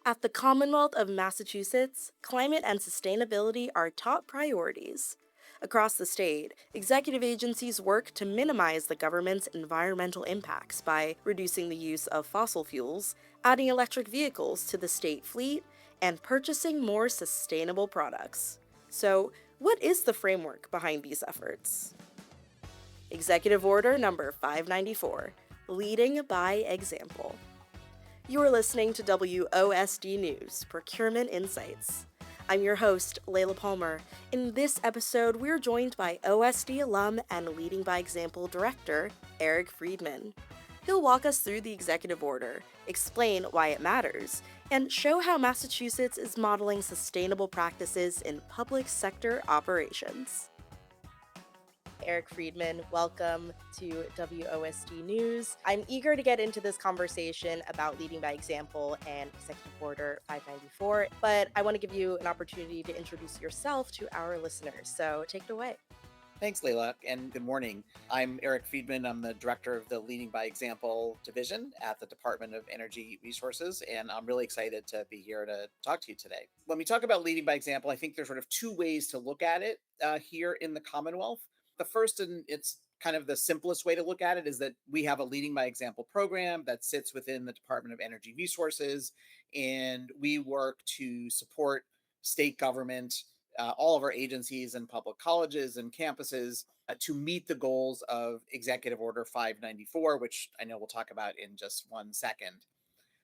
At the Commonwealth of Massachusetts, climate and sustainability are top priorities. Across the state, executive agencies work to minimize the government's environmental impacts by reducing the use of fossil fuels, adding electric vehicles to the state fleet, and purchasing more sustainable products. So, what is the framework behind these efforts? Executive Order number 594, Leading by Example. You are listening to WOSD News, Procurement Insights. I'm your host, Layla Palmer. In this episode, we're joined by OSD alum and Leading by Example director, Eric Friedman. He'll walk us through the executive order, explain why it matters, and show how Massachusetts is modeling sustainable practices in public sector operations. Eric Friedman, welcome to WOSD News. I'm eager to get into this conversation about leading by example and Executive Order 594, but I want to give you an opportunity to introduce yourself to our listeners. So take it away. Thanks, Layla, and good morning. I'm Eric Friedman. I'm the director of the Leading by Example division at the Department of Energy Resources, and I'm really excited to be here to talk to you today. When we talk about leading by example, I think there's sort of two ways to look at it here in the Commonwealth. The first, and it's kind of the simplest way to look at it, is that we have a Leading by Example program that sits within the Department of Energy Resources, and we work to support state government, all of our agencies and public colleges and campuses to meet the goals of Executive Order 594, which I know we'll talk about in just 1 second.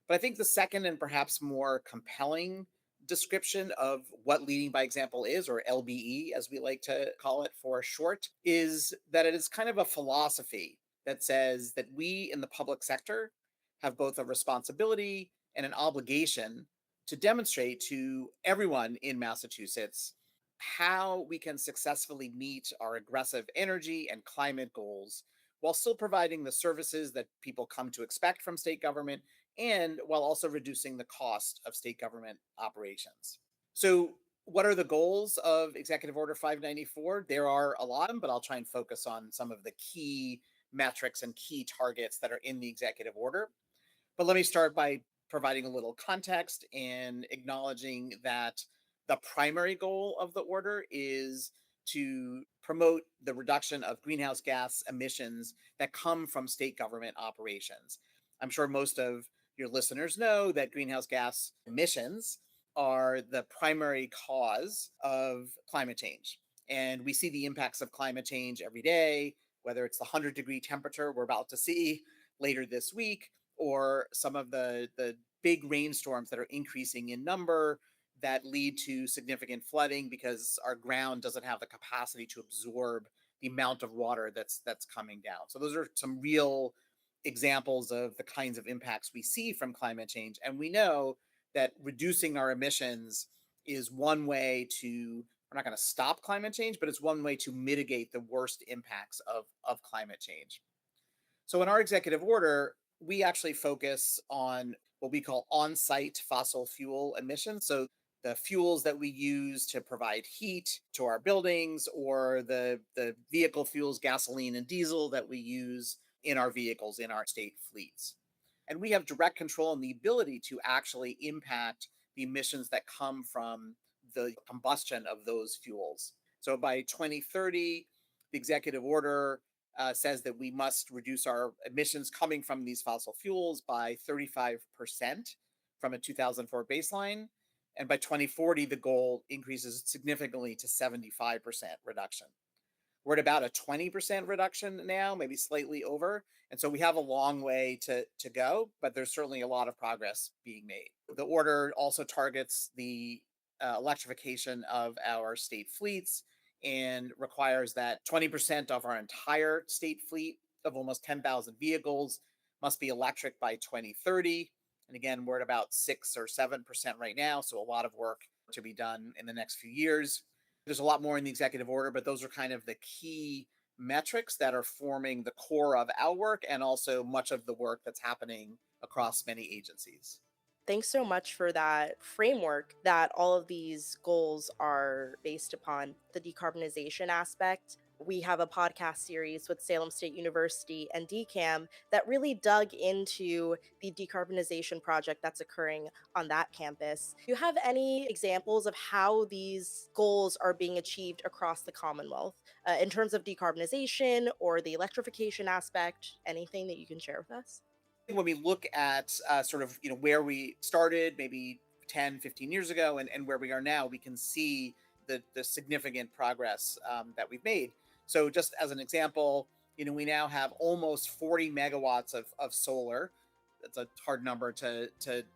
But I think the second and perhaps more compelling description of what leading by example is, or LBE as we like to call it for short, is that it is kind of a philosophy that says that we in the public sector have both a responsibility and an obligation to demonstrate to everyone in Massachusetts how we can successfully meet our aggressive energy and climate goals while still providing the services that people come to expect from state government and while also reducing the cost of state government operations. So, what are the goals of Executive Order 594? There are a lot of them, but I'll try and focus on some of the key metrics and key targets that are in the executive order. But let me start by providing a little context and acknowledging that the primary goal of the order is to promote the reduction of greenhouse gas emissions that come from state government operations. I'm sure most of your listeners know that greenhouse gas emissions are the primary cause of climate change. And we see the impacts of climate change every day, whether it's the 100-degree temperature we're about to see later this week, or some of the big rainstorms that are increasing in number that lead to significant flooding because our ground doesn't have the capacity to absorb the amount of water that's coming down. So those are some real examples of the kinds of impacts we see from climate change. And we know that reducing our emissions is one way to, we're not going to stop climate change, but it's one way to mitigate the worst impacts of climate change. So in our executive order, we actually focus on what we call on-site fossil fuel emissions. So the fuels that we use to provide heat to our buildings, or the vehicle fuels, gasoline and diesel that we use in our vehicles, in our state fleets. And we have direct control and the ability to actually impact the emissions that come from the combustion of those fuels. So by 2030, the executive order says that we must reduce our emissions coming from these fossil fuels by 35% from a 2004 baseline. And by 2040, the goal increases significantly to 75% reduction. We're at about a 20% reduction now, maybe slightly over. And so we have a long way to go, but there's certainly a lot of progress being made. The order also targets the electrification of our state fleets and requires that 20% of our entire state fleet of almost 10,000 vehicles must be electric by 2030. And again, we're at about 6 or 7% right now. So a lot of work to be done in the next few years. There's a lot more in the executive order, but those are kind of the key metrics that are forming the core of our work and also much of the work that's happening across many agencies. Thanks so much for that framework that all of these goals are based upon the decarbonization aspect. We have a podcast series with Salem State University and DCAM that really dug into the decarbonization project that's occurring on that campus. Do you have any examples of how these goals are being achieved across the Commonwealth in terms of decarbonization or the electrification aspect? Anything that you can share with us? When we look at sort of where we started maybe 10, 15 years ago, and where we are now, we can see the significant progress that we've made. So just as an example, we now have almost 40 megawatts of solar. That's a hard number to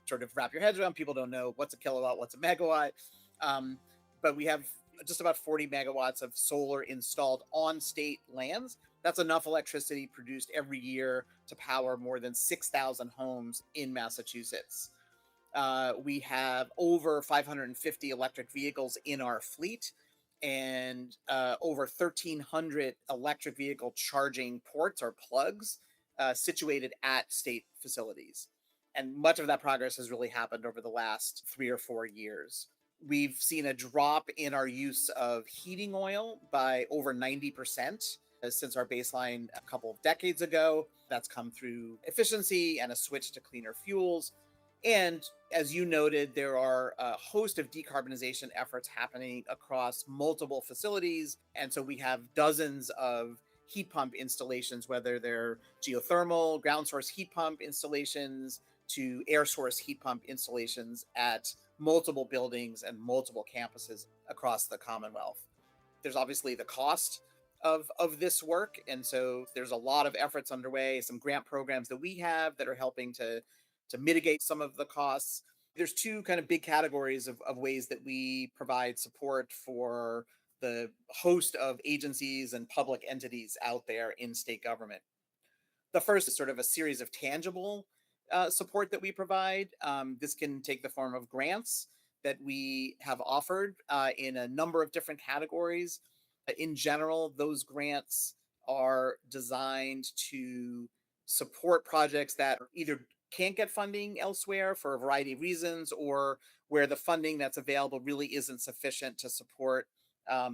sort of wrap your heads around. People don't know what's a kilowatt, what's a megawatt. um, but we have just about 40 megawatts of solar installed on state lands. That's enough electricity produced every year to power more than 6,000 homes in Massachusetts. We have over 550 electric vehicles in our fleet, and over 1,300 electric vehicle charging ports or plugs situated at state facilities. And much of that progress has really happened over the last 3 or 4 years. We've seen a drop in our use of heating oil by over 90% since our baseline a couple of decades ago. That's come through efficiency and a switch to cleaner fuels. And as you noted, there are a host of decarbonization efforts happening across multiple facilities. And so we have dozens of heat pump installations, whether they're geothermal, ground source heat pump installations to air source heat pump installations at multiple buildings and multiple campuses across the Commonwealth. There's obviously the cost of this work. And so there's a lot of efforts underway, some grant programs that we have that are helping to mitigate some of the costs. There's two kind of big categories of ways that we provide support for the host of agencies and public entities out there in state government. The first is sort of a series of tangible support that we provide. This can take the form of grants that we have offered in a number of different categories. In general, those grants are designed to support projects that either can't get funding elsewhere for a variety of reasons, or where the funding that's available really isn't sufficient to support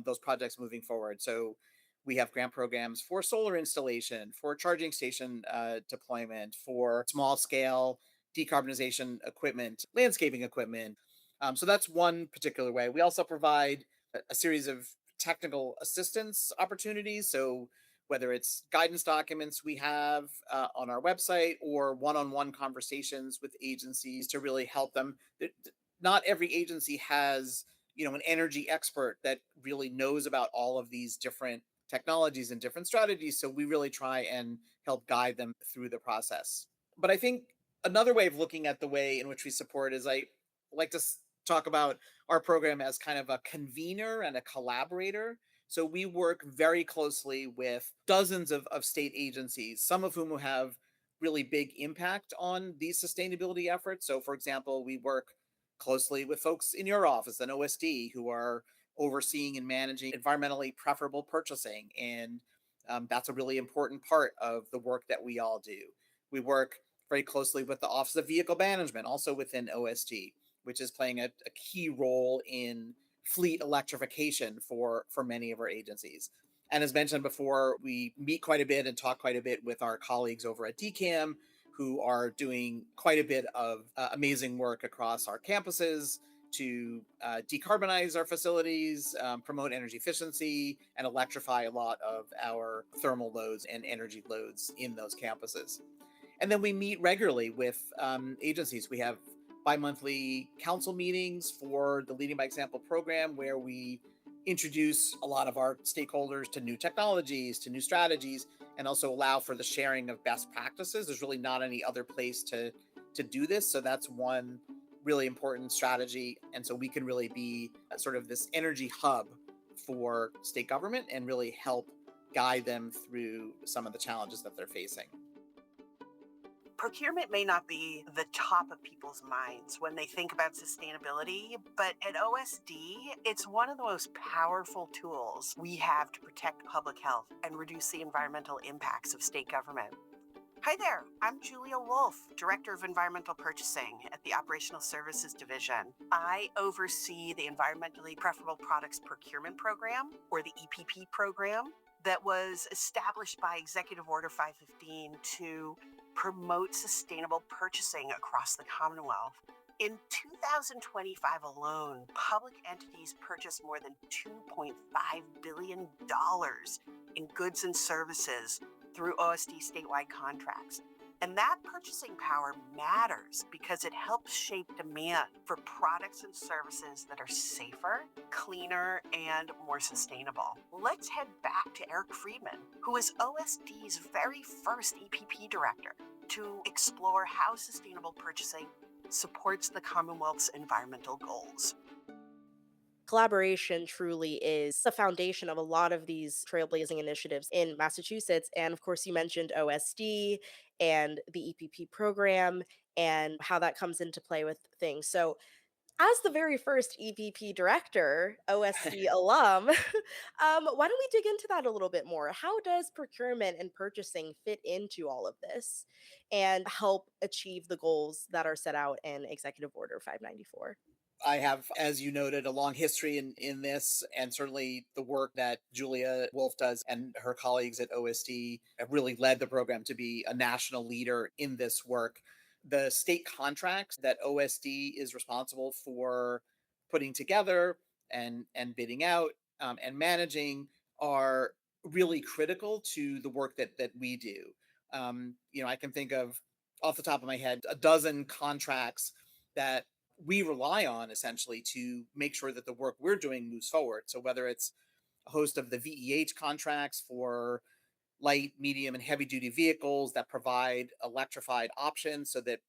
those projects moving forward. So we have grant programs for solar installation, for charging station deployment, for small scale decarbonization equipment, landscaping equipment. So that's one particular way. We also provide a series of technical assistance opportunities. So whether it's guidance documents we have on our website, or one-on-one conversations with agencies to really help them. Not every agency has an energy expert that really knows about all of these different technologies and different strategies. So we really try and help guide them through the process. But I think another way of looking at the way in which we support is I like to talk about our program as kind of a convener and a collaborator. So we work very closely with dozens of state agencies, some of whom have really big impact on these sustainability efforts. So, for example, we work closely with folks in your office and OSD who are overseeing and managing environmentally preferable purchasing. And that's a really important part of the work that we all do. We work very closely with the Office of Vehicle Management, also within OSD, which is playing a key role in fleet electrification for many of our agencies. And as mentioned before, we meet quite a bit and talk quite a bit with our colleagues over at DCAM, who are doing quite a bit of amazing work across our campuses to decarbonize our facilities, promote energy efficiency, and electrify a lot of our thermal loads and energy loads in those campuses. And then we meet regularly with agencies. We have bi-monthly council meetings for the Leading by Example program, where we introduce a lot of our stakeholders to new technologies, to new strategies, and also allow for the sharing of best practices. There's really not any other place to do this. So that's one really important strategy. And so we can really be sort of this energy hub for state government and really help guide them through some of the challenges that they're facing. Procurement may not be the top of people's minds when they think about sustainability, but at OSD, it's one of the most powerful tools we have to protect public health and reduce the environmental impacts of state government. Hi there, I'm Julia Wolf, Director of Environmental Purchasing at the Operational Services Division. I oversee the Environmentally Preferable Products Procurement Program, or the EPP program. that was established by Executive Order 515 to promote sustainable purchasing across the Commonwealth. In 2025 alone, public entities purchased more than $2.5 billion in goods and services through OSD statewide contracts. And that purchasing power matters because it helps shape demand for products and services that are safer, cleaner, and more sustainable. Let's head back to Eric Friedman, who is OSD's very first EPP director, to explore how sustainable purchasing supports the Commonwealth's environmental goals. Collaboration truly is the foundation of a lot of these trailblazing initiatives in Massachusetts. And of course, you mentioned OSD and the EPP program and how that comes into play with things. So, as the very first EPP director, OSD alum, why don't we dig into that a little bit more? How does procurement and purchasing fit into all of this and help achieve the goals that are set out in Executive Order 594? I have, as you noted, a long history in this, and certainly the work that Julia Wolf does and her colleagues at OSD have really led the program to be a national leader in this work. The state contracts that OSD is responsible for putting together and bidding out and managing are really critical to the work that we do. I can think of off the top of my head a dozen contracts that we rely on essentially to make sure that the work we're doing moves forward. So whether it's a host of the VEH contracts for light, medium, and heavy duty vehicles that provide electrified options so that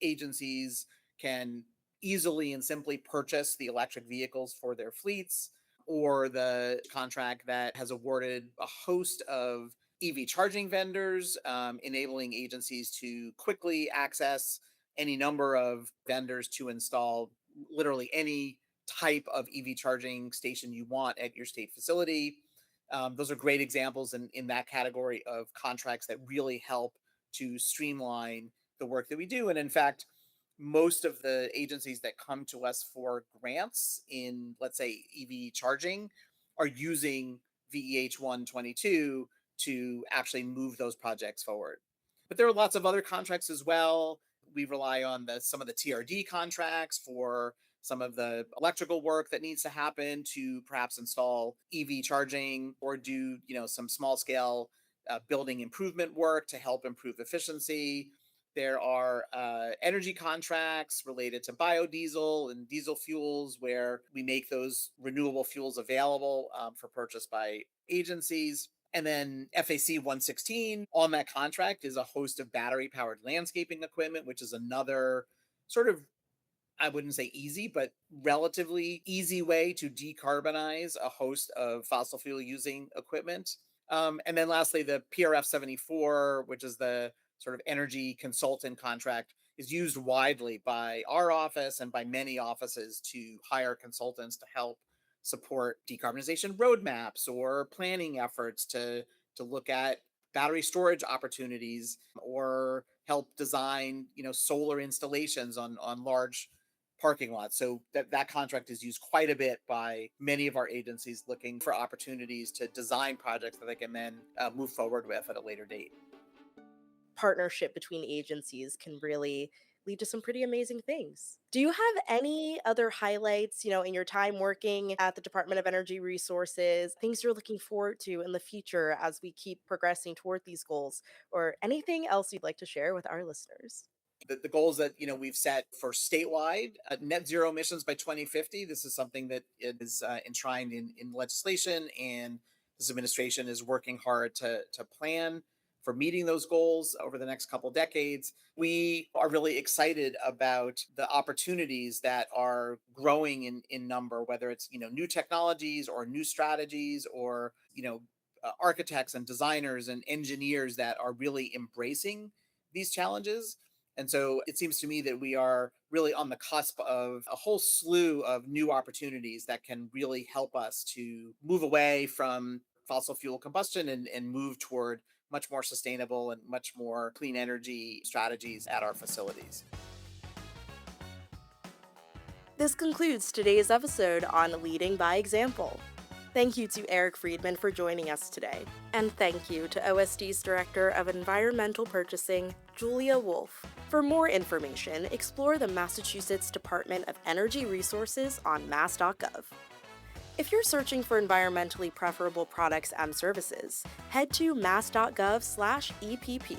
agencies can easily and simply purchase the electric vehicles for their fleets, or the contract that has awarded a host of EV charging vendors, enabling agencies to quickly access any number of vendors to install literally any type of EV charging station you want at your state facility. Those are great examples in that category of contracts that really help to streamline the work that we do. And in fact, most of the agencies that come to us for grants in, let's say, EV charging are using VEH 122 to actually move those projects forward. But there are lots of other contracts as well. We rely on some of the TRD contracts for some of the electrical work that needs to happen to perhaps install EV charging or do some small scale building improvement work to help improve efficiency. There are energy contracts related to biodiesel and diesel fuels where we make those renewable fuels available for purchase by agencies. And then FAC 116 on that contract is a host of battery powered landscaping equipment, which is another sort of, I wouldn't say easy, but relatively easy way to decarbonize a host of fossil fuel using equipment. And then lastly, the PRF 74, which is the sort of energy consultant contract, is used widely by our office and by many offices to hire consultants to help support decarbonization roadmaps or planning efforts to look at battery storage opportunities or help design solar installations on large parking lots. So that contract is used quite a bit by many of our agencies looking for opportunities to design projects that they can then move forward with at a later date. Partnership between agencies can really lead to some pretty amazing things. Do you have any other highlights, in your time working at the Department of Energy Resources, things you're looking forward to in the future as we keep progressing toward these goals, or anything else you'd like to share with our listeners? The goals that we've set for statewide net zero emissions by 2050. This is something that is enshrined in legislation, and this administration is working hard to plan for meeting those goals over the next couple decades. We are really excited about the opportunities that are growing in number, whether it's new technologies or new strategies or architects and designers and engineers that are really embracing these challenges. And so it seems to me that we are really on the cusp of a whole slew of new opportunities that can really help us to move away from fossil fuel combustion and move toward much more sustainable and much more clean energy strategies at our facilities. This concludes today's episode on Leading by Example. Thank you to Eric Friedman for joining us today. And thank you to OSD's Director of Environmental Purchasing, Julia Wolf. For more information, explore the Massachusetts Department of Energy Resources on mass.gov. If you're searching for environmentally preferable products and services, head to mass.gov/EPP,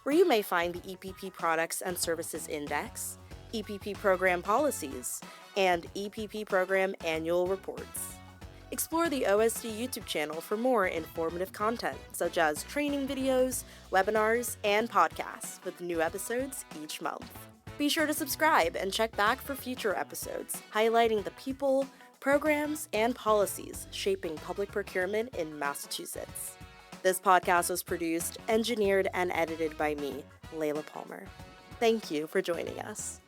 where you may find the EPP Products and Services Index, EPP Program Policies, and EPP Program Annual Reports. Explore the OSD YouTube channel for more informative content, such as training videos, webinars, and podcasts, with new episodes each month. Be sure to subscribe and check back for future episodes, highlighting the people, programs, and policies shaping public procurement in Massachusetts. This podcast was produced, engineered, and edited by me, Layla Palmer. Thank you for joining us.